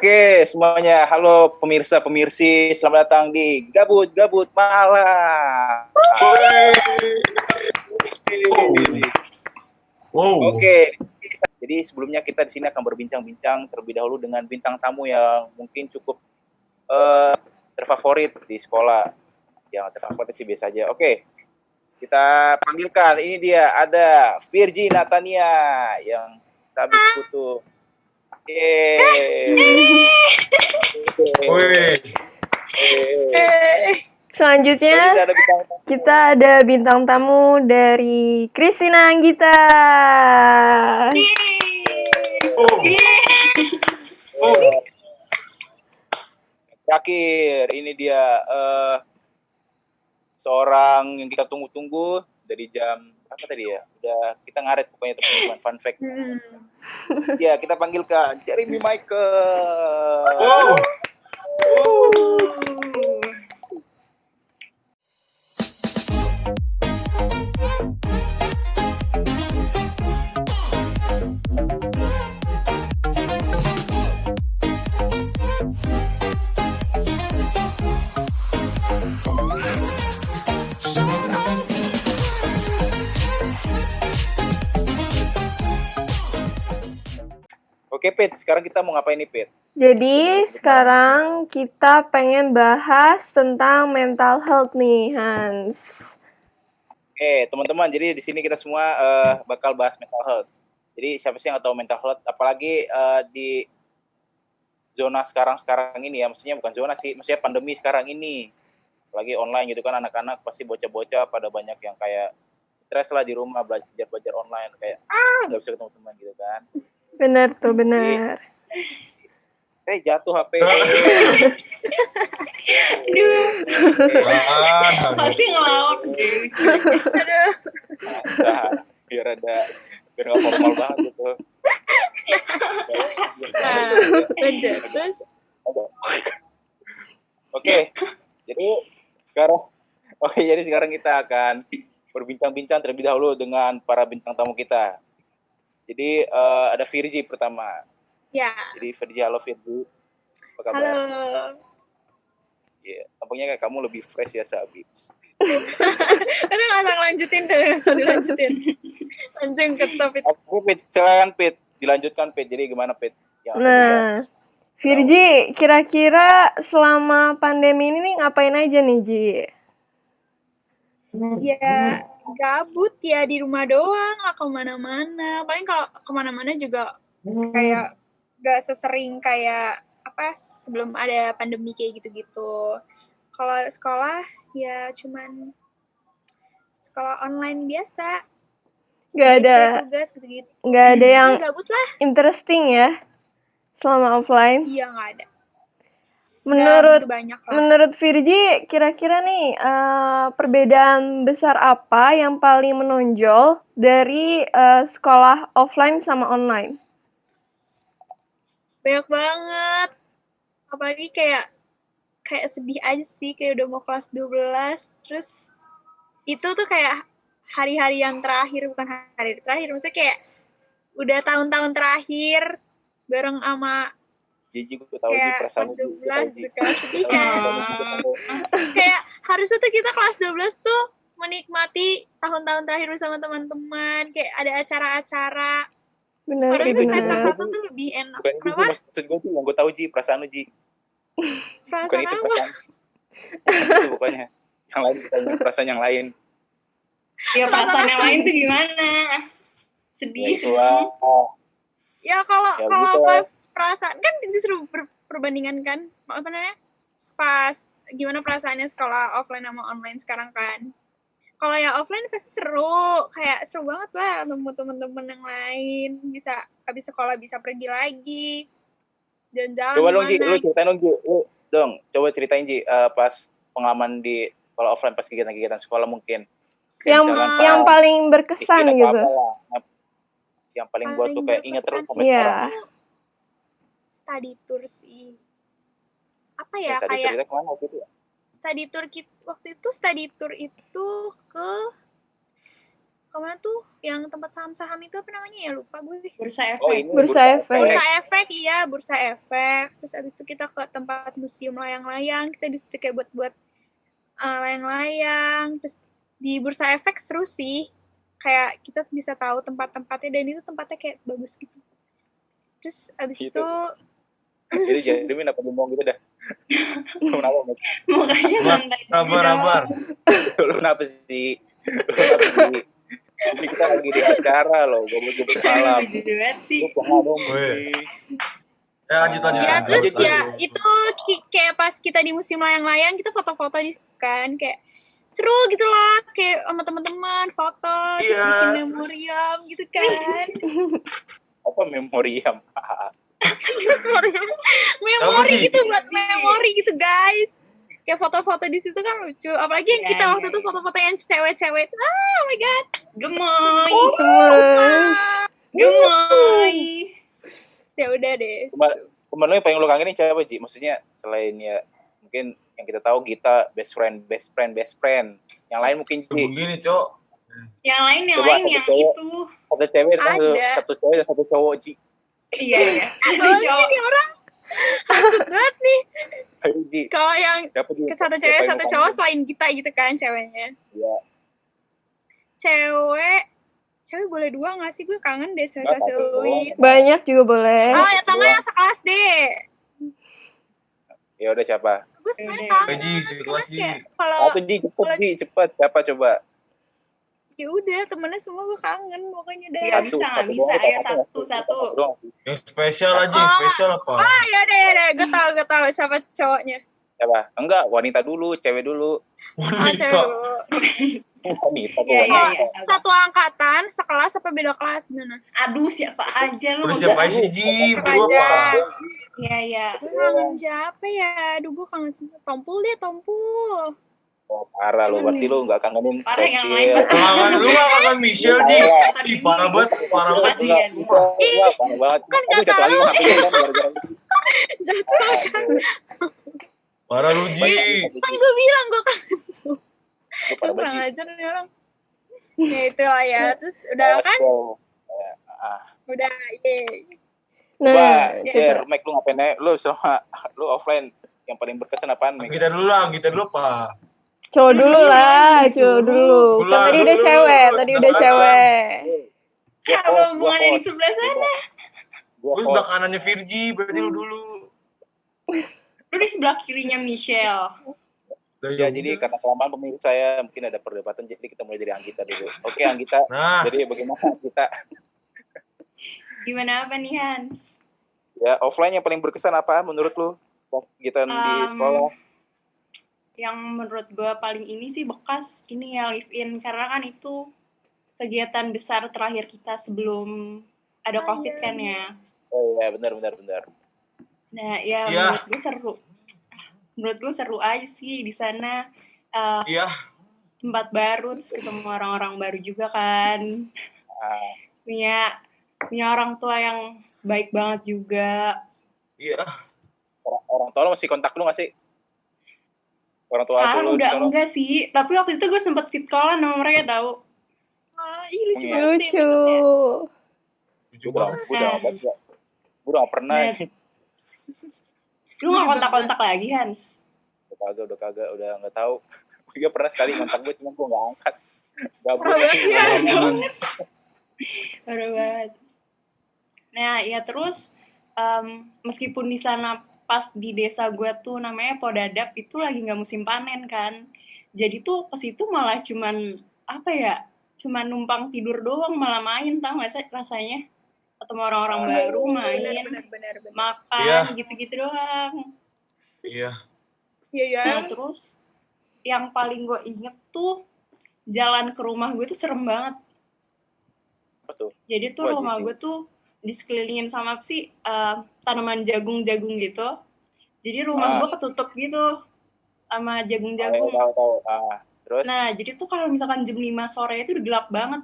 Oke, semuanya. Halo pemirsa-pemirsi, selamat datang di Gabut-Gabut Malam. Oke, jadi sebelumnya kita di sini akan berbincang-bincang terlebih dahulu dengan bintang tamu yang mungkin cukup terfavorit di sekolah. Yang terfavorit sih biasa aja. Oke, kita panggilkan. Ini dia, ada Virgi Natania yang habis kutu. Selanjutnya kita ada bintang tamu dari Christina Anggita. Terakhir, ini dia seorang yang kita tunggu-tunggu dari jam apa tadi ya? Udah kita ngaret pokoknya teman-teman, fun fact. Ya, kita panggilkan Jeremy Michael. Oke, Pit, sekarang kita mau ngapain nih, Pit? Jadi sekarang kita pengen bahas tentang mental health nih, Hans. Oke, teman-teman, jadi di sini kita semua bakal bahas mental health. Jadi siapa sih yang tahu mental health, apalagi di zona sekarang ini ya, maksudnya bukan zona sih, maksudnya pandemi sekarang ini. Apalagi online gitu kan, anak-anak pasti bocah-bocah pada banyak yang kayak stres lah di rumah, belajar online, kayak nggak bisa ketemu teman gitu kan. Bener tuh, bener. Jatuh HP. Pasti ngelawak deh. Biar nggak formal banget gitu. Lanjut terus. Oke, jadi sekarang kita akan berbincang-bincang terlebih dahulu dengan para bintang tamu kita. Jadi ada Virgi pertama. Ya. Jadi Virgi, halo Virgi. Apa kabar? Halo. Iya, tampaknya kayak kamu lebih fresh ya sehabis. Udah nggak usah lanjutin deh, langsung dilanjutin. Langsung ke topik. Aku Pit, silakan Pit, dilanjutkan Pit. Jadi gimana Pit? Nah, Virgi, kira-kira selama pandemi ini nih ngapain aja nih, Ji? Ya gabut ya, di rumah doang, nggak kemana-mana. Paling kalau kemana-mana juga kayak gak sesering kayak apa sebelum ada pandemi kayak gitu-gitu. Kalau sekolah ya cuman sekolah online biasa. Gak ada tugas gitu-gitu. Gak ada yang gabut lah. Interesting ya selama offline. Iya, nggak ada. Menurut Virgi, kira-kira nih perbedaan besar apa yang paling menonjol dari sekolah offline sama online? Banyak banget. Apalagi kayak sedih aja sih, kayak udah mau kelas 12. Terus itu tuh kayak hari-hari yang terakhir, bukan hari terakhir, maksudnya kayak udah tahun-tahun terakhir bareng sama Jiji, gue tahu Ji perasaan kelas 12 gitu kan, sedih kan. Kayak harusnya tuh kita kelas 12 tuh menikmati tahun-tahun terakhir bersama teman-teman, kayak ada acara-acara. Benar, harusnya semester 1 tuh lebih enak. Bukan itu maksud gue tuh, yang gue tahu Ji, perasaan lu Ji. Perasaan bukan itu apa? itu pokoknya. Yang lain kita perasaan yang lain. Ya perasaan yang lain tuh gimana? Sedih. Ya kalau pas perasaan kan disuruh perbandingan kan, apa namanya, pas gimana perasaannya sekolah offline sama online sekarang kan. Kalau yang offline pasti seru, kayak seru banget lah ketemu teman-teman yang lain, bisa habis sekolah bisa pergi lagi jalan-jalan. Coba dong Ji, lu ceritain dong Ji, coba ceritain Ji pas pengalaman di kalau offline pas kegiatan-kegiatan sekolah mungkin. Yang paling berkesan gitu. Yang paling buat tuh kayak inget terus sampai sekarang. Study tour sih. Apa ya, kayak study tour waktu itu study tour itu ke kemana tuh yang tempat saham-saham itu apa namanya ya, lupa gue. Bursa Oh, Efek. ini Bursa Efek. Bursa Efek, iya, Bursa Efek. Terus abis itu kita ke tempat museum layang-layang, kita di situ kayak buat layang-layang. Terus di Bursa Efek seru sih, kayak kita bisa tahu tempat-tempatnya, dan itu tempatnya kayak bagus gitu. Terus abis Gitu. itu Jadi Jasmine apa ngomong gitu dah. Lu kenapa? Mek? Makanya santai. Sabar. Lu kenapa sih? Ini kita lagi di acara loh, gabut-gabut malam. Lucu banget sih. Lu jangan dong. Weh. Lanjut. ya terus lanjut. ya itu kayak pas kita di museum layang-layang kita foto-foto di situ kan, kayak seru gitu lah, kayak sama teman-teman foto, terus Iya. bikin memoriam gitu kan. Apa memoriam? Memori Apa, Ji? gitu, buat memori gitu guys. Kayak foto-foto di situ kan lucu, apalagi yang Iya, kita waktu iya, itu foto-foto yang cewek-cewek. Oh my god. Gemoy. Gemes. Gemoy. Ya udah deh. Temen lu yang paling lu kangenin siapa, Ji? Maksudnya selain ya mungkin yang kita tahu Gita best friend. Yang lain mungkin Ji. Begini, Cok. Yang lain Coba satu yang cowok. itu. Satu cewek dan Ada. satu cewek dan satu cowok, Ji. Iya. Oh, ini orang takut banget nih. Ayo, Ji. Kalau yang Siapa, Ji? satu Siapa cewek yang satu lu cowok kangenin? selain kita gitu kan ceweknya. Iya. Cewek boleh dua nggak sih? Gue kangen deh sama Nggak, satu Louis. doang. Banyak juga boleh. Oh ya teman yang sekelas deh. Ya udah siapa? Gue sebenarnya Yaudah. kangen. Ji, sekelas, Ji. Kayak kalau Satu, Ji, cepet. Siapa coba? ya udah temennya semua gue kangen pokoknya deh. Nggak bisa, nggak bisa. doang, Ayo, satu satu. doang. Yang spesial aja, yang spesial apa? Ah ya deh. Gue tahu siapa cowoknya. Siapa? Enggak, wanita dulu, cewek dulu. Ah cewek Wanita. dulu. Wanita tuh. Iya, iya, wanita. iya. Satu angkatan, sekelas apa beda kelas gimana? Aduh, siapa aja lu. Udah siapa sih, Ji? Siapa Berdua aja? apa? Iya, iya. Gue kangen siapa ya? Aduh gue kangen sama Tompul. Oh, parah lu, berarti lu enggak kangenin Parah yang Cecil. lain. Kangen lu gak kangen Michelle, Ji? Ih, parah banget, Ji. Enggak, parah banget. Kan Aduh, jatuh lagi gua ngapain kan gara-gara itu. Jatuh kan. Parah lu, Ji. Kan gue bilang gue kangen Lu semua. Gue parah kurang banget. ajar nih orang. Ya itulah ya. Terus udah kan? Udah. Yeay. Nah, Coba, coba. Mike lu ngapain aja? Lu sama lu offline yang paling berkesan apaan, Mike? Kita dulu apa? Cowok dulu lah, cowok dulu. Kan Dulu, tadi udah dulu, cewek, dulu, tadi sebelah udah kanan. cewek. Kalau hubungannya di sebelah sana. Gua Gue sebelah kanannya Virgi, berarti lu dulu. Lu di sebelah kirinya Michelle. Ya, jadi karena kelamaan pemirsa saya mungkin ada perdebatan, jadi kita mulai dari Anggita dulu. Oke, Anggita. Nah, Jadi bagaimana kita Gimana apa nih, Hans? ya offline yang paling berkesan apa menurut lu? Pas kita di sekolah. Yang menurut gue paling ini sih bekas ini ya live in, karena kan itu kegiatan besar terakhir kita sebelum ada COVID iya. kan ya. Oh iya, benar. Nah ya Iya. menurut gue seru aja sih di sana. iya. Tempat baru, terus ketemu orang-orang baru juga kan. Nah, Punya orang tua yang baik banget juga. Iya. orang tua lu masih kontak lu nggak sih? Orang tua Sekarang lu di udah sono? enggak sih, tapi waktu itu gue sempet fit callan sama mereka tahu. Ih lucu Iya. banget deh. Lucu. Lucu banget. Gue udah nggak pernah. Nah, lu nggak kontak-kontak lagi, Hans? Udah kagak, udah nggak tahu. Gue pernah sekali kontak gue, cuma gue nggak angkat. Gabut. Parah banget ya. Parah banget. Nah, ya terus meskipun di sana pas di desa gue tuh namanya Podadap itu lagi nggak musim panen kan. Jadi tuh ke situ malah cuman apa ya? Cuman numpang tidur doang, malah main, tau nggak sih rasanya? Ketemu orang-orang baru, main, Benar. makan, Iya. gitu-gitu doang. Iya. Iya. Nah, terus yang paling gue inget tuh jalan ke rumah gue tuh serem banget. Betul. Jadi tuh Wah, rumah gitu. gue tuh disekelilingin sama apa sih tanaman jagung-jagung gitu. Jadi rumah gue ketutup gitu sama jagung-jagung. Tahu. Terus? Nah, jadi tuh kalau misalkan jam 5 sore itu udah gelap banget.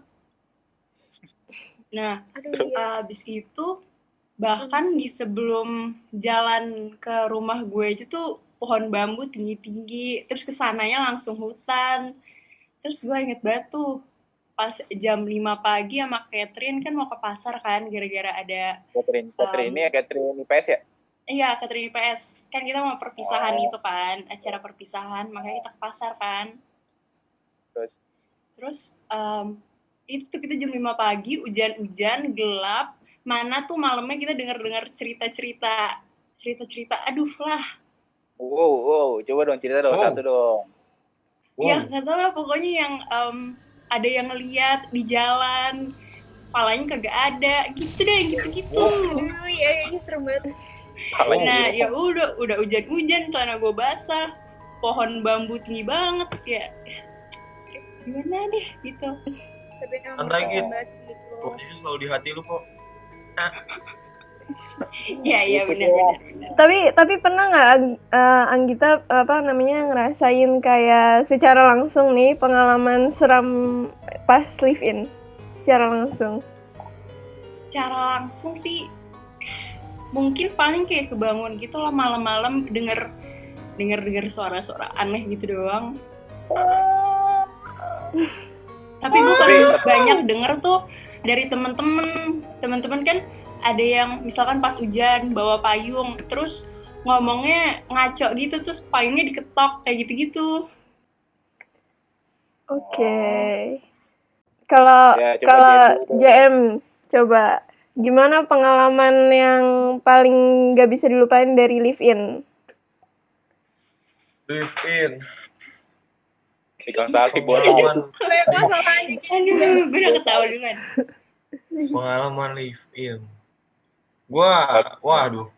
Nah, Aduh iya. abis itu bahkan di sebelum jalan ke rumah gue aja tuh pohon bambu tinggi-tinggi. Terus kesananya langsung hutan. Terus gue inget banget tuh pas jam 5 pagi sama Catherine kan mau ke pasar kan gara-gara ada Catherine ini ya, Catherine IPS ya? Iya, Catherine IPS. Kan kita mau perpisahan itu kan, acara perpisahan, makanya kita ke pasar kan. Terus itu tuh kita jam 5 pagi, hujan-hujan, gelap. Mana tuh malamnya kita dengar cerita-cerita. Aduh lah. Wow, coba dong cerita dong, satu dong. Ya, nggak tahu lah, pokoknya yang ada yang ngeliat di jalan, palanya kagak ada, gitu deh, gitu-gitu. Aduh, ya serem banget. Nah, ya udah hujan-hujan, celana gue basah, pohon bambu tinggi banget, ya gimana deh, gitu. Tapi emang Santai gitu. banget sih itu. Pokoknya selalu di hati lu kok. Iya benar. Tapi pernah nggak Anggita ngerasain kayak secara langsung nih pengalaman seram pas live in secara langsung? Secara langsung sih mungkin paling kayak kebangun gitu lah malam-malam denger suara-suara aneh gitu doang. Tapi gue paling banyak denger tuh dari temen-temen kan ada yang misalkan pas hujan bawa payung terus ngomongnya ngaco gitu terus payungnya diketok kayak gitu-gitu. Oke. Kalau JM coba gimana pengalaman yang paling gak bisa dilupain dari live in? Live in. Ikan sari buat Pengalaman Banyak masalahnya gitu. Aduh, gue udah ketawa duluan. pengalaman live in. Waduh.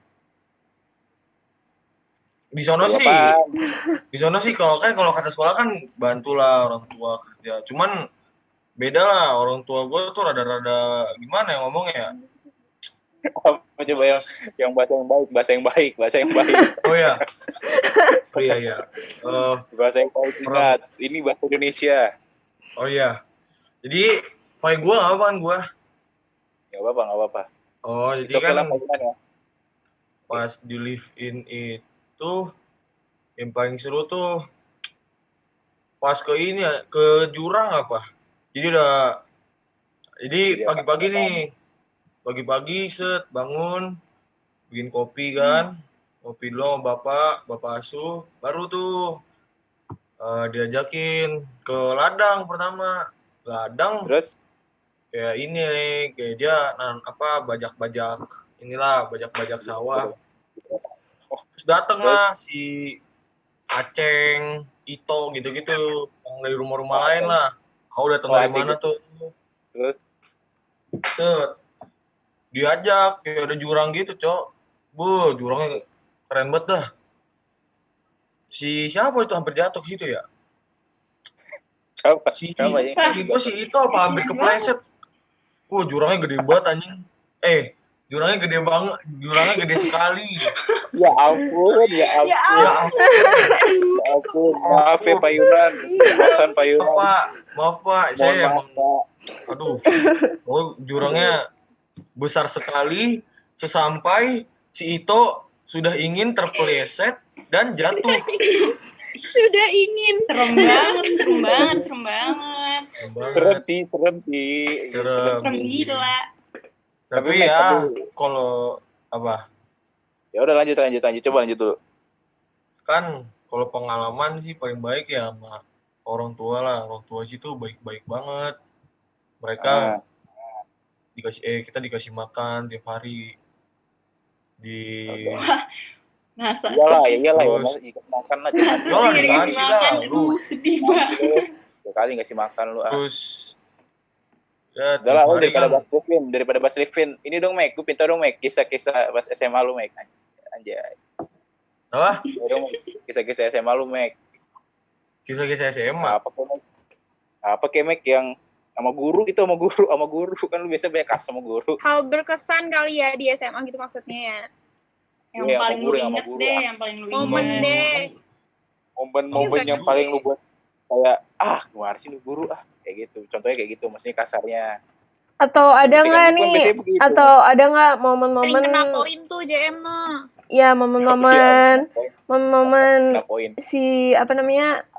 Di sono sih kalau kata sekolah kan bantulah orang tua kerja. Cuman beda lah, orang tua gue tuh rada-rada gimana ya ngomongnya ya. Coba yang bahasa yang baik. Oh iya. Bahasa yang baik, ingat. Ini bahasa Indonesia. Oh iya. Jadi paling gue nggak apa kan gue. Nggak apa-apa. Oh jadi kan pas di live in itu yang paling seru tuh pas ke jurang apa. Jadi pagi-pagi bangun bikin kopi kan. Kopi dulu sama bapak asuh, baru tuh diajakin ke ladang pertama. Terus? Kayak dia bajak sawah. Terus dateng lah si Aceng, Ito gitu-gitu yang dari rumah-rumah lain lah. Kau datang dari mana tuh? Terus? Diajak kayak ada jurang gitu, Cok. Jurangnya keren banget dah. Si siapa itu hampir jatuh ke situ ya? Siapa? Si Ito apa hampir kepleset. Jurangnya gede banget anjing. Jurangnya gede sekali. Ya ampun. Maaf ya Pak Yunan. Maaf Pak. Saya emang aduh. Jurangnya besar sekali sesampai si Ito sudah ingin terpeleset dan jatuh. Sudah ingin. Serem banget. Serem sih. Serem gila. Tapi ya kalau apa? Ya udah lanjut. Coba lanjut dulu. Kan kalau pengalaman sih paling baik ya sama orang tua lah. Orang tua situ baik-baik banget. Mereka kita dikasih makan tiap hari. Masa iyalah makan lah. Iyalah dikasih lah. Lu sedih banget. Sekali ngasih makan lu. Terus ya udah lah, daripada bahas Livin. Ini dong, Mek. Gue pinta dong, Mek. Kisah-kisah pas SMA lu, Mek. Anjay. Apa? Kisah-kisah SMA lu, Mek. Kisah-kisah SMA? Apa kayak, Mek, yang sama guru kan lu biasa banyak kasus sama guru. Hal berkesan kali ya di SMA gitu maksudnya ya. Yang paling lu inget deh, yang paling lu inget. Momen deh. Momen yang paling lu buat kayak, gimana sih lu guru, kayak gitu. Contohnya kayak gitu, maksudnya kasarnya. Atau ada nggak nih? Atau ada nggak momen-momen? Paling kena poin tuh JM mah. Ya momen-momen si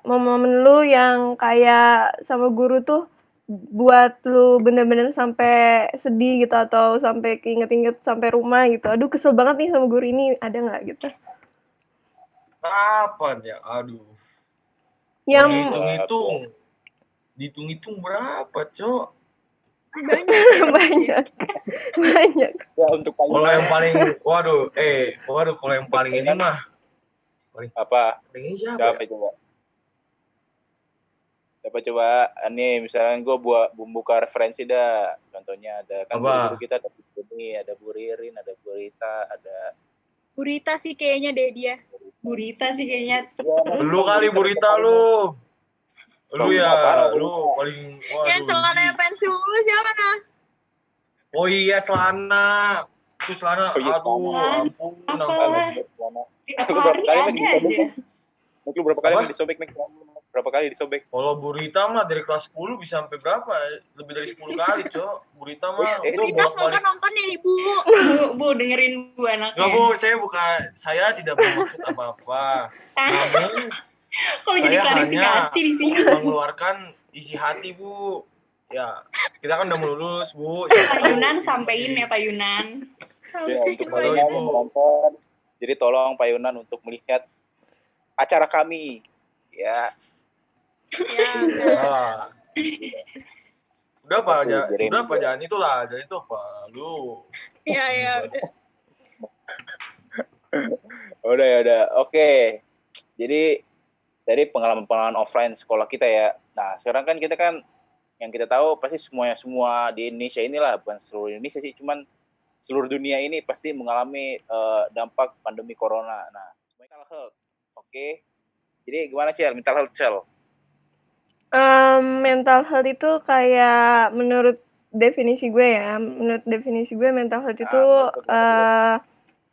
momen-momen lu yang kayak sama guru tuh buat lu bener-bener sampai sedih gitu atau sampai keinget-inget sampai rumah gitu? Aduh kesel banget nih sama guru ini, ada nggak gitu? Apa ya? Aduh. Yang Dihitung-hitung berapa, Cok? banyak. Ya untuk kalau yang paling kalau yang paling ini mah apa? Paling ini siapa ya? Siapa coba? Nih misalnya gue buka referensi dah. Contohnya ada kan guru kita ada Bu Beni, ada Bu Ririn, ada Bu Rita, ada Bu Rita sih kayaknya deh dia. Bu Rita sih kayaknya. Lu kali Bu Rita lu. Lu ya, lu paling yang celana pensil lu siapa nah? Oh iya celana. Itu celana aduh ampun apalah. Berapa kali aja. Mungkin berapa kali disobek nih? Berapa kali disobek? Kalau Bu Rita mah dari kelas 10 bisa sampai berapa? Lebih dari 10 kali, Cok. Bu Rita mah Bu Rita semoga nonton ya, Ibu. Bu dengerin Bu anaknya. Enggak, saya tidak bermaksud apa-apa. Namun kalau jadi klarifikasi di sini mengeluarkan isi hati, Bu. Ya, kita kan udah mau lulus, Bu. Pak Yunan sampein ya, Pak Yunan. Ya, untuk Pak Yunan menonton. Jadi tolong Pak Yunan untuk melihat acara kami. Ya. Udah Pak, jangan itulah, jadi itu apa lu. Iya, udah. Udah. Oke. Jadi dari pengalaman offline sekolah kita ya. Nah, sekarang kan kita kan yang kita tahu pasti semua di Indonesia inilah, bukan seluruh Indonesia sih, cuman seluruh dunia ini pasti mengalami dampak pandemi corona. Nah, mental health. Oke. Jadi gimana Cel? Mental health Cel? Mental health itu kayak menurut definisi gue mental health itu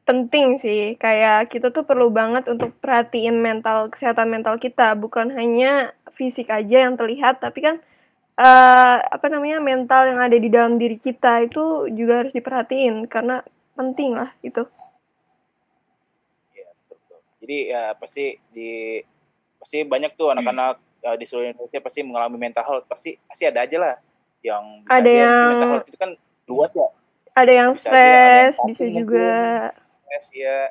penting sih. Kayak kita tuh perlu banget untuk perhatiin kesehatan mental kita, bukan hanya fisik aja yang terlihat, tapi kan mental yang ada di dalam diri kita itu juga harus diperhatiin karena penting lah itu. Iya, betul. Jadi ya pasti banyak tuh anak-anak di seluruh Indonesia pasti mengalami mental health, pasti ada aja lah yang bisa mental health itu kan luas ya. Ada yang stres, bisa juga stres ya.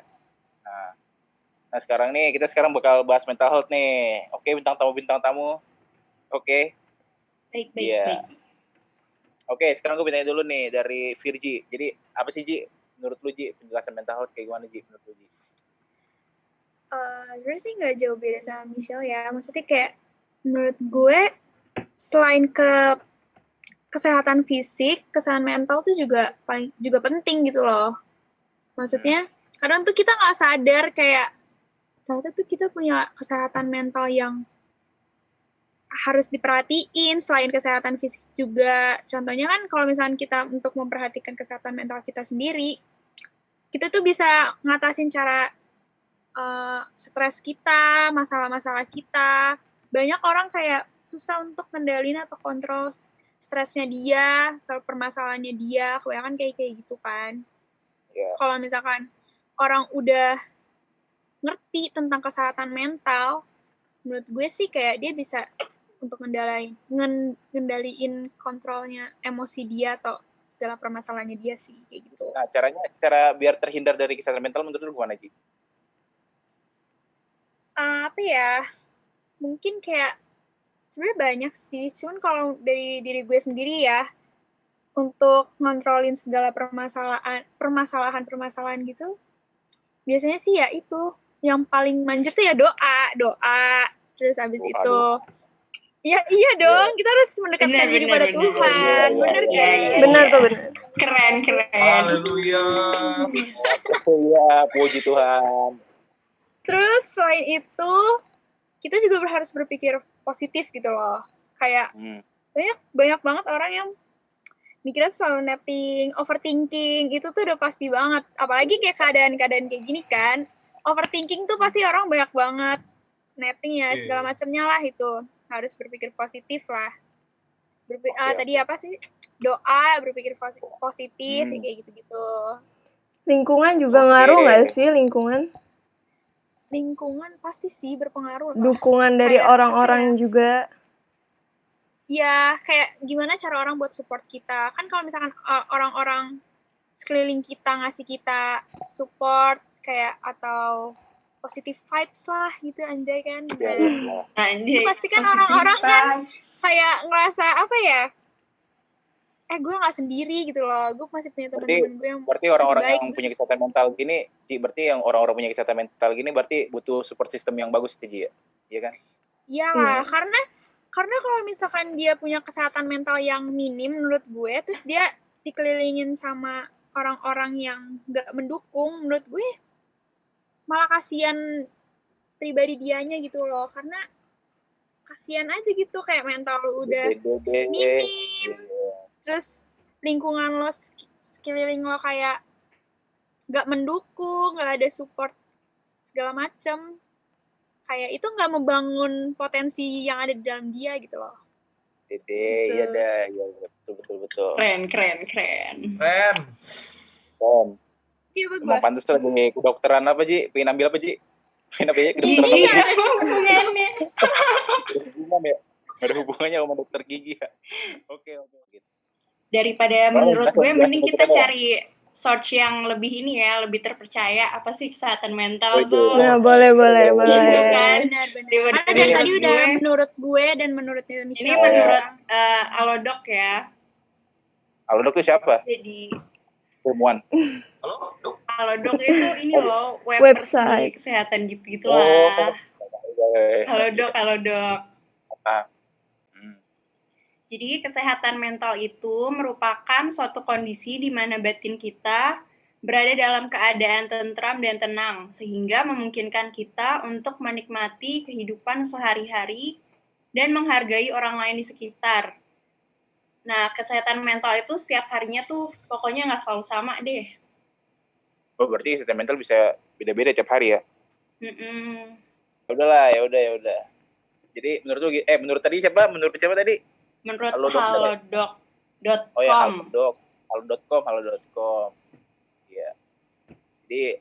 Nah sekarang kita bakal bahas mental health nih. Oke, bintang tamu. Oke. Baik. Oke, sekarang gue bertanya dulu nih dari Virgi. Jadi apa sih Ji? Menurut lu Ji, penjelasan mental health kayak gimana Ji? Menurut lu Ji? Sebenarnya sih nggak jauh beda sama Michelle ya. Maksudnya kayak menurut gue selain ke kesehatan fisik, kesehatan mental tuh juga penting gitu loh. Maksudnya kadang tuh kita nggak sadar kayak ternyata tuh kita punya kesehatan mental yang harus diperhatiin selain kesehatan fisik juga. Contohnya kan kalau misalnya kita untuk memperhatikan kesehatan mental kita sendiri, kita tuh bisa ngatasin cara stres kita, masalah-masalah kita. Banyak orang kayak susah untuk ngendalin atau kontrol stresnya dia, atau permasalahannya dia, kebanyakan kayak gitu kan. Yeah. Kalau misalkan orang udah ngerti tentang kesehatan mental, menurut gue sih kayak dia bisa untuk ngendaliin kontrolnya emosi dia atau segala permasalahannya dia sih, kayak gitu. Nah, cara biar terhindar dari kesehatan mental menurut lu gimana, Ji? Apa ya, mungkin kayak sebenarnya banyak sih, cuman kalau dari diri gue sendiri ya, untuk ngontrolin segala permasalahan gitu, biasanya sih ya itu, yang paling manjur tuh ya doa, terus abis itu, ya iya dong, kita harus mendekatkan diri pada Tuhan, bener kan? Bener tuh, bener. Keren. Haleluya. Ya, puji Tuhan. Terus selain itu, kita juga harus berpikir positif gitu loh. Kayak banyak banget orang yang mikirnya selalu netting, overthinking, itu tuh udah pasti banget. Apalagi kayak keadaan-keadaan kayak gini kan, overthinking tuh pasti orang banyak banget netting ya, segala macamnya lah itu. Harus berpikir positif lah. Tadi apa sih? Doa, berpikir positif, kayak gitu-gitu. Lingkungan juga ngaruh nggak sih, lingkungan pasti sih berpengaruh lah. Dukungan dari orang-orang juga. ya kayak gimana cara orang buat support kita. Kan kalau misalkan orang-orang sekeliling kita ngasih kita support kayak atau positive vibes lah gitu anjay kan. Anjay. Pasti kan orang-orang kan kayak ngerasa apa ya? Gue nggak sendiri gitu loh. Gue masih punya teman-teman gue yang berarti orang-orang yang punya kesehatan mental gini, Ji, berarti yang orang-orang punya kesehatan mental gini berarti butuh support system yang bagus Ji ya? Iya kan? Iyalah, karena kalau misalkan dia punya kesehatan mental yang minim menurut gue, terus dia dikelilingin sama orang-orang yang nggak mendukung, menurut gue malah kasihan pribadi dianya gitu loh, karena kasihan aja gitu kayak mental lo udah minim, terus lingkungan lo sekeliling lo kayak nggak mendukung, nggak ada support segala macem, kayak itu nggak membangun potensi yang ada di dalam dia gitu loh. Iya dah, ya betul. Keren. Iya bagus. Emang pantas tuh lagi kedokteran apa Ji? Pengen ambil apa Ji? Pengen apa ya? Gigi apa hubungannya? Ada hubungannya sama dokter gigi ya? Oke. Daripada menurut gue mending kita cari source yang lebih ini ya, lebih terpercaya. Apa sih kesehatan mental tuh? Nah, boleh. Benar. Karena dari tadi udah gue, menurut gue dan menurut Michelle. ini menurut Alodok ya. Alodok itu siapa? Jadi ilmuwan. Alodok itu ini loh website kesehatan gitu lah. Alodok. Jadi kesehatan mental itu merupakan suatu kondisi di mana batin kita berada dalam keadaan tentram dan tenang, sehingga memungkinkan kita untuk menikmati kehidupan sehari-hari dan menghargai orang lain di sekitar. Nah, kesehatan mental itu setiap harinya tuh pokoknya nggak selalu sama deh. Oh, berarti kesehatan mental bisa beda-beda tiap hari ya? Ya udah. Jadi menurut tadi siapa? Menurut siapa tadi? Menurut halodoc.com. Oh ya, halodoc.com. Iya. Jadi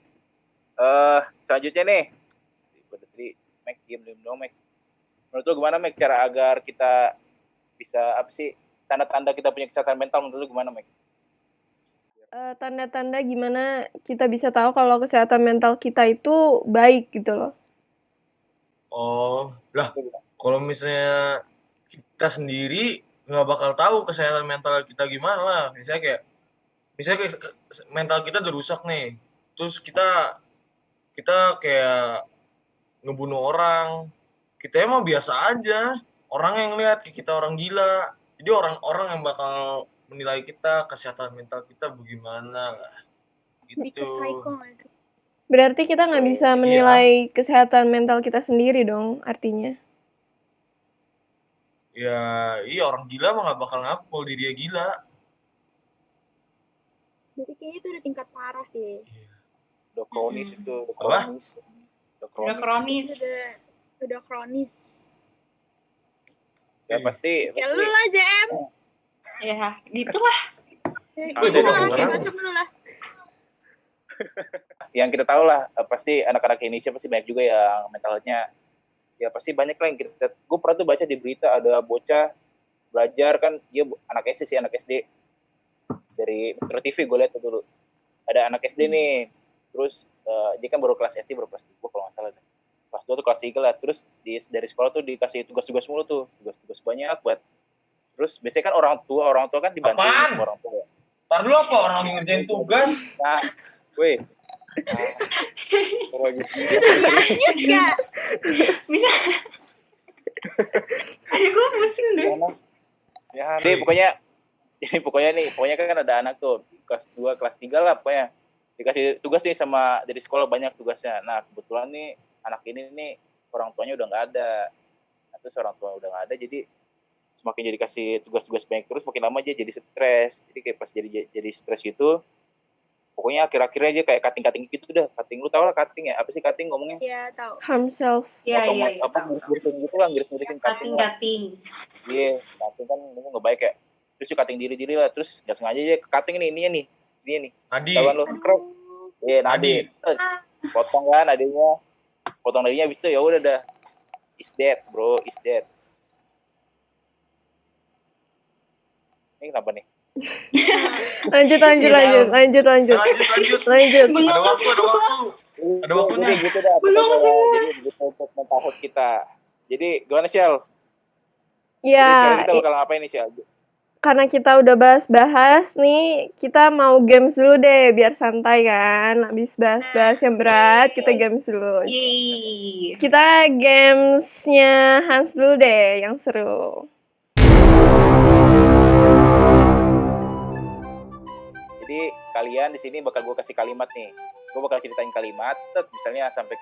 selanjutnya nih. Tadi Mac diem dong, Mac. Menurut lu gimana, Mac, cara agar kita bisa apa sih tanda-tanda kita punya kesehatan mental, menurut lu gimana, Mac? Tanda-tanda gimana kita bisa tahu kalau kesehatan mental kita itu baik gitu loh. Oh, lah kalau misalnya kita sendiri nggak bakal tahu kesehatan mental kita gimana lah. Misalnya mental kita udah rusak nih, terus kita kayak ngebunuh orang, kita emang biasa aja, orang yang lihat kita orang gila, jadi orang-orang yang bakal menilai kita kesehatan mental kita bagaimana gitu. Berarti kita nggak bisa menilai kesehatan mental kita sendiri dong, artinya. Ya, iya, orang gila mah nggak bakal ngaku kalau dia gila. Jadi kayaknya itu udah tingkat parah deh. Udah kronis itu. Udah kronis. Udah kronis. Ya pasti. Ya lu lah, JM. Ya, gitulah. Kayak macam lu lah. Yang kita tahu lah, pasti anak-anak Indonesia pasti banyak juga yang mentalnya ya pasti banyak lah yang gue pernah tuh baca di berita ada bocah belajar kan, dia anak SD dari Metro TV gue lihat tuh dulu ada anak SD nih, terus dia kan baru kelas SD baru kelas 3 kalau nggak salah, kelas 2 tuh kelas 3 lah, terus dari sekolah tuh dikasih tugas-tugas mulu tuh, tugas-tugas banyak buat, terus biasanya kan orang tua kan dibantuin orang tua. Ntar dulu apa orang lagi ngerjain tugas? Nah, weh. Bisa di-unmute gak? Bisa. Aduh, gue pusing deh. Ya, pokoknya kan ada anak tuh kelas 2, kelas 3 lah pokoknya. Dikasih tugas nih sama dari sekolah banyak tugasnya. Nah, kebetulan nih anak ini nih orang tuanya udah nggak ada. Nah, terus orang tua udah nggak ada, jadi semakin jadi kasih tugas-tugas banyak terus makin lama aja jadi stres. Jadi kayak pas jadi stres gitu, pokoknya akhir-akhirnya aja kayak cutting gitu dah. Cutting, lu tau lah cutting ya? Apa sih cutting ngomongnya? Iya, tahu. Harm self. Iya. Apa garis-garisin gitu lah, garis-garisin cutting. Iya, cutting kan ngomong nggak baik ya. Terus cutting diri lah, terus nggak sengaja aja cutting nih ininya nih. Dia nih. Nadi. Tahu lu? Iya, Nadi. Potong kan adanya. Potong nadinya habis itu ya udah dah. Is dead, bro, is dead. Ini kenapa nih? Lanjut. Ada waktunya. Jadi gitu dah. Bengong pokoknya. semua. Jadi begitu untuk mental health kita. Jadi gimana Shell? Jadi Ya, sekarang kita bakal ngapain nih Shell? karena kita udah bahas-bahas nih, kita mau games dulu deh, biar santai kan. Habis bahas-bahas yang berat, kita games dulu. Yeay. Kita gamesnya Hans dulu deh, yang seru. Jadi kalian di sini bakal gue kasih kalimat nih. Gue bakal ceritain kalimat, misalnya sampai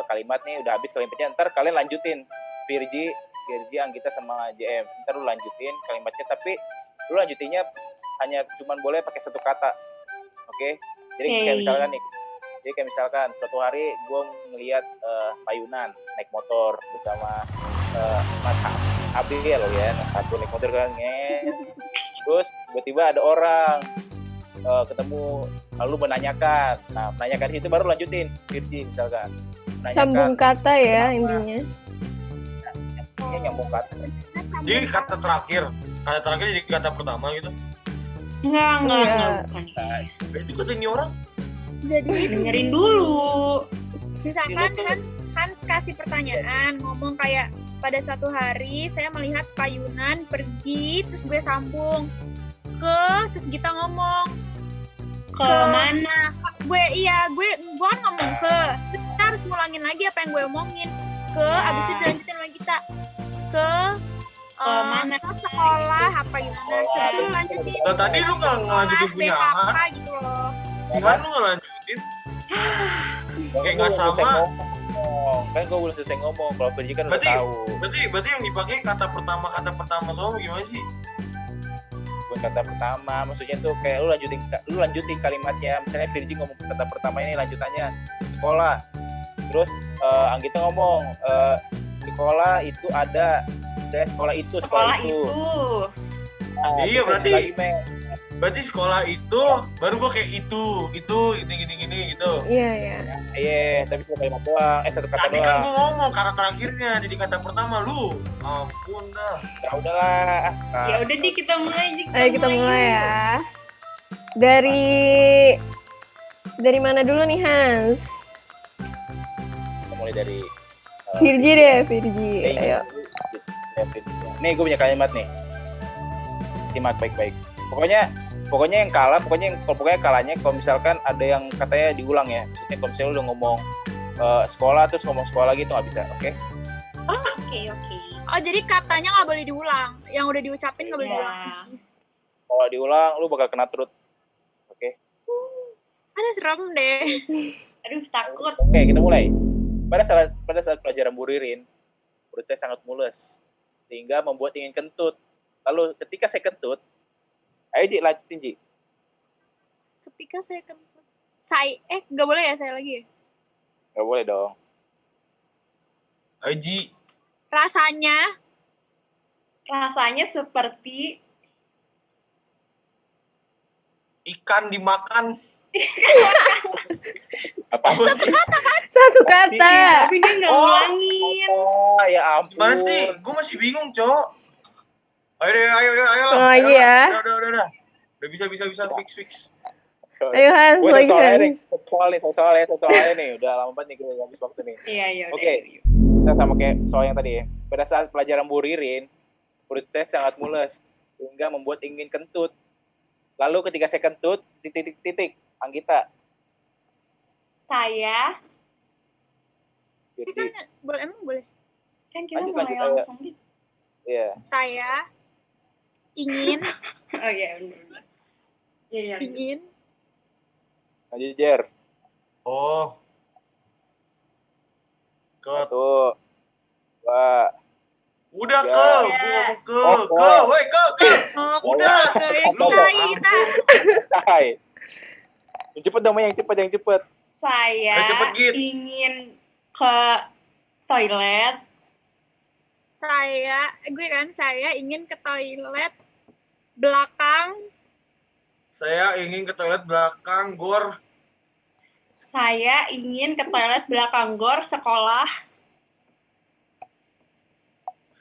kalimat nih udah habis kalimatnya, ntar kalian lanjutin. Virgi, Anggita sama JM. Ntar lu lanjutin kalimatnya, tapi lu lanjutinnya hanya cuman boleh pakai satu kata. Oke? Jadi kayak misalkan nih, suatu hari gue ngelihat Payunan naik motor bersama Mas Abil ya, satu naik motor kan, terus tiba-tiba ada orang ketemu, lalu menanyakan. Nah, menanyakan itu baru lanjutin, Virgi misalkan. Sambung kata ya intinya. Nyambung kata. Jadi kata terakhir jadi kata pertama gitu. Enggak, bukan. Itu kata ini orang. Jadi Dengerin dulu. misalkan Hans kasih pertanyaan, ngomong kayak pada suatu hari saya melihat Payunan pergi, terus gue sambung ke, terus kita ngomong Ke mana? gue kan ngomong ke, terus kita harus ngulangin lagi apa yang gue omongin ke, abis itu dilanjutin sama kita ke mana? ke sekolah apa gimana, habis itu lu lanjutin Nah, tadi lu nggak ngelanjutin punya BKK Han. gitu loh. Han lu nggak lanjutin. Kayak nggak sama. Kan gue belum selesai ngomong. Kalau Virgi kan udah Berarti- tahu. Berarti yang dipakai kata pertama soal gimana sih? Bukan kata pertama, maksudnya tuh kayak lu lanjutin kalimatnya. Misalnya Virgi ngomong kata pertama ini lanjutannya sekolah. Terus Anggita ngomong sekolah itu ada. Sekolah itu. Nah, Iya, terus berarti- lagi, Meng. Berarti sekolah itu baru gua kayak itu gini gitu. Iya. Iya, tapi cuma kalimat doang. Satu kata Tadi kan doang. gua ngomong kata terakhirnya jadi kata pertama lu. Ampun dah. Ya udahlah. Nah, Ya udah deh kita mulai. Ayo kita mulai ya. Dari mana dulu nih Hans? kita mulai dari Virgi deh, Virgi. Ayo. Nih gue punya kalimat nih. Simak baik-baik. Pokoknya yang kalah, pokoknya kalahnya kalau misalkan ada yang katanya diulang ya. Maksudnya kalau misalnya lu udah ngomong sekolah terus ngomong sekolah lagi itu nggak bisa, oke? Oke. Oh jadi katanya nggak boleh diulang, yang udah diucapin nggak boleh Ya. diulang. Kalau diulang lu bakal kena trut. Oke? Ada serem deh. Aduh takut. Oke, kita mulai. Pada saat pelajaran Bu Ririn, perut saya sangat mules sehingga membuat ingin kentut. Lalu ketika saya kentut, ayo Ji, lanjutin Ji. Ketika saya kentut, nggak boleh ya saya lagi ya? Gak boleh dong. Aji. Rasanya seperti Ikan dimakan. Apa sih? Satu kata. tapi dia nggak Oh. ngulangin. Oh, ya ampun. Gimana sih? Gue masih bingung, Cok. Ayo lah. Oh, lagi ya. Udah. Udah bisa fix. Ayo Hans, Gue lagi soalnya nih, Hans. soalnya nih, udah lama banget nih gue habis waktu nih. Iya. Oke, kita sama kayak soal yang tadi ya. Pada saat pelajaran Bu Ririn, perut saya sangat mules sehingga membuat ingin kentut. Lalu ketika saya kentut, titik, Anggita. Saya itu Jadi, kan boleh, emang boleh. kan kita Lanjut, mulai ayo. langsung gitu. iya. Saya ingin Oh iya benar. Iya. ingin Lanjut, Jer. Oh. Ke. 1, 2, Udah Ya. ke. Gue ngomong ke. Oh. Woi, ke. Udah. kita Hai. Yang cepet dong, yang cepet. Saya Ayo cepet, Git. ingin ke toilet. saya ingin ke toilet belakang Saya ingin ke toilet belakang gor. Saya ingin ke toilet belakang gor sekolah.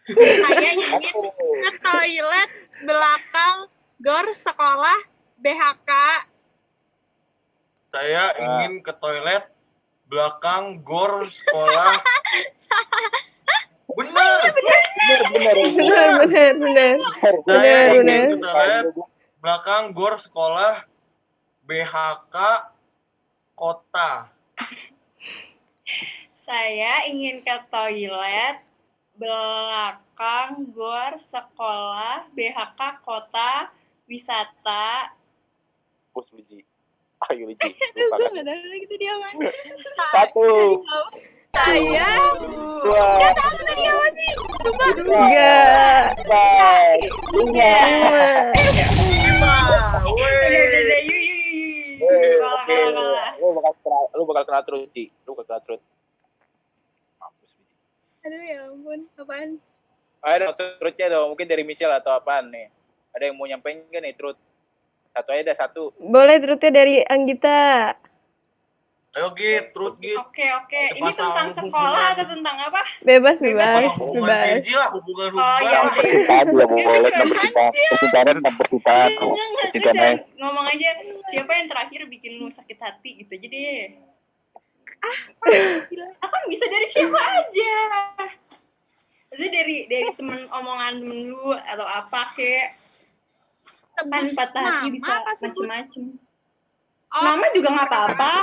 saya ingin ke toilet belakang gor sekolah BHK. Saya ingin ke toilet belakang gor sekolah. Bener. Benar. Saya ingin Bener. ke toilet belakang gor sekolah BHK kota. Saya ingin ke toilet belakang gor sekolah BHK kota wisata. Bos Biji. Ayo Biji. Aduh, gue gak tahu lagi tadi apa. Satu. Saya Dua. gak tahu tadi apa sih. Lupa. Enggak. Tiga. Udah, yuk. Kalah. Lu bakal kena terus, Ci. Lu bakal kena terus. Mampus Biji. Aduh ya ampun, apaan? Ayo dong, truthnya dong. Mungkin dari Michelle atau apaan nih? Ada yang mau nyampein kan nih truth? Satu aja dah, satu. Boleh truthnya dari Anggita. Ayo Git, truth Git. Oke. Ini Sepasang tentang sekolah hubungan. atau tentang apa? Bebas. Sepasang hubungan Bebas. Virgi lah, hubungan Oh, iya. Percintaan juga boleh tentang percintaan. Percintaan tentang percintaan. Enggak. Percintaan. Ngomong aja siapa yang terakhir bikin lu sakit hati gitu aja deh. Gila. Kan bisa dari siapa aja. Maksudnya dari temen omongan temen lu atau apa kek. Kan patah hati bisa apa sebut? macem-macem. Oh, Nama juga nggak apa-apa.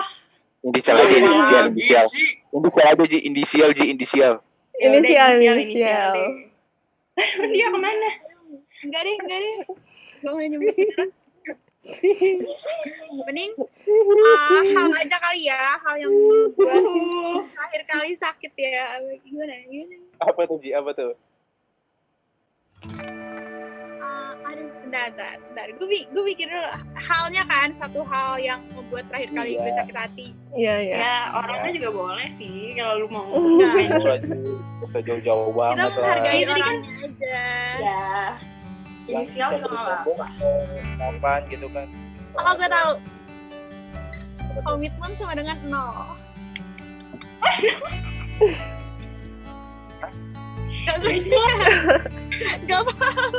Inisial aja, inisial. Lagi sih. Inisial aja, Ji. Inisial, Ji. Inisial. Ya udah, Inisial. deh. Dia kemana? Enggak deh. Gue mau nyebut. Mending hal aja kali ya, hal yang buat terakhir kali sakit ya. Gimana? Apa tuh, Ji? Apa tuh? Aduh, bentar. Gue pikir dulu. Halnya kan, satu hal yang membuat terakhir kali gue sakit hati. Iya. Ya orangnya juga boleh sih kalau lu mau. Enggak. Kita jauh-jauh Kita banget lah. menghargai Tadi kan- orangnya aja. Ya. Inisial juga nggak apa-apa. Kapan gitu kan? Oh, gue tahu. Komitmen sama dengan 0. Gak ngerti kan? Gak paham.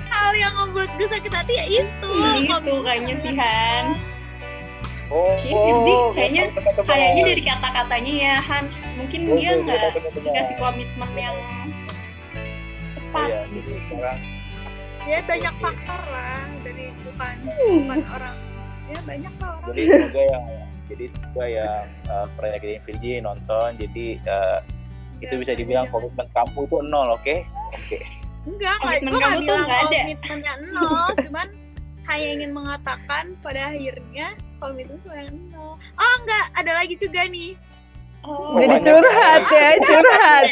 Hal yang membuat gue sakit hati ya itu. Itu kayaknya si Hans. Oh, Kayaknya dari kata-katanya ya Hans. Mungkin dia nggak dikasih komitmen yang tepat. Iya, jadi sekarang Ya banyak faktor lah dari bukan orang. Ya banyak lah orang. jadi semoga yang pernah nyakitin Virgi nonton, jadi itu bisa dibilang komitmen kamu itu 0, oke? Oke. Enggak, Komitmen gue nggak kamu tuh bilang nggak ada. komitmennya 0, cuman hanya ingin mengatakan pada akhirnya komitmen sebenarnya 0. Oh enggak, ada lagi juga nih. Oh, Jadi banyak. curhat ya, curhat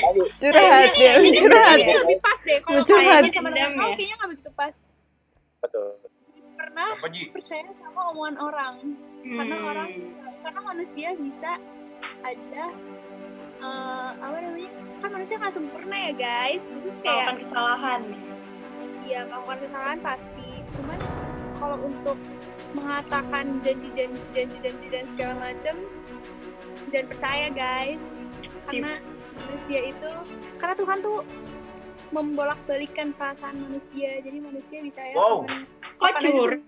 ya, Ini curhat. kayaknya lebih pas deh kalau Curhat. kayaknya sama dengan Dendam ya? kayaknya nggak begitu pas. Betul. Pernah Apa Ji? percaya sama omongan orang. Karena manusia bisa aja apa namanya, kan manusia nggak sempurna ya guys, jadi melakukan kayak kesalahan. iya melakukan kesalahan pasti, cuman kalau untuk mengatakan janji dan segala macam jangan percaya guys, karena manusia itu, karena Tuhan tuh membolak-balikan perasaan manusia, jadi manusia bisa ya Wow. kapan aja Kocur. tuh.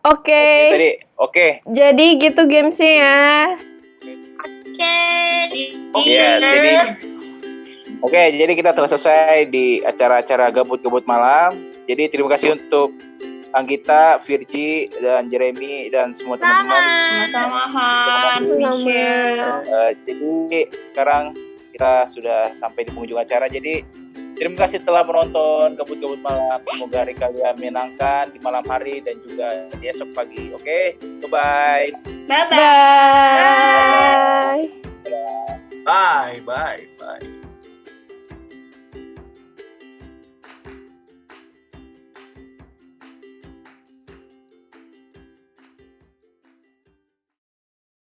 Oke, Tadi, oke. jadi gitu gamesnya ya. Oke. Iya, jadi kita telah selesai di acara-acara gabut-gabut malam. Jadi terima kasih untuk Anggita, Virgi, dan Jeremy, dan semua teman-teman. Sama-sama Hans, Michelle. Jadi sekarang kita sudah sampai di penghujung acara. Jadi terima kasih telah menonton Gabut-Gabut Malam. Semoga hari kalian menyenangkan di malam hari dan juga di esok pagi. Oke, bye-bye. Bye-bye. Bye. Bye.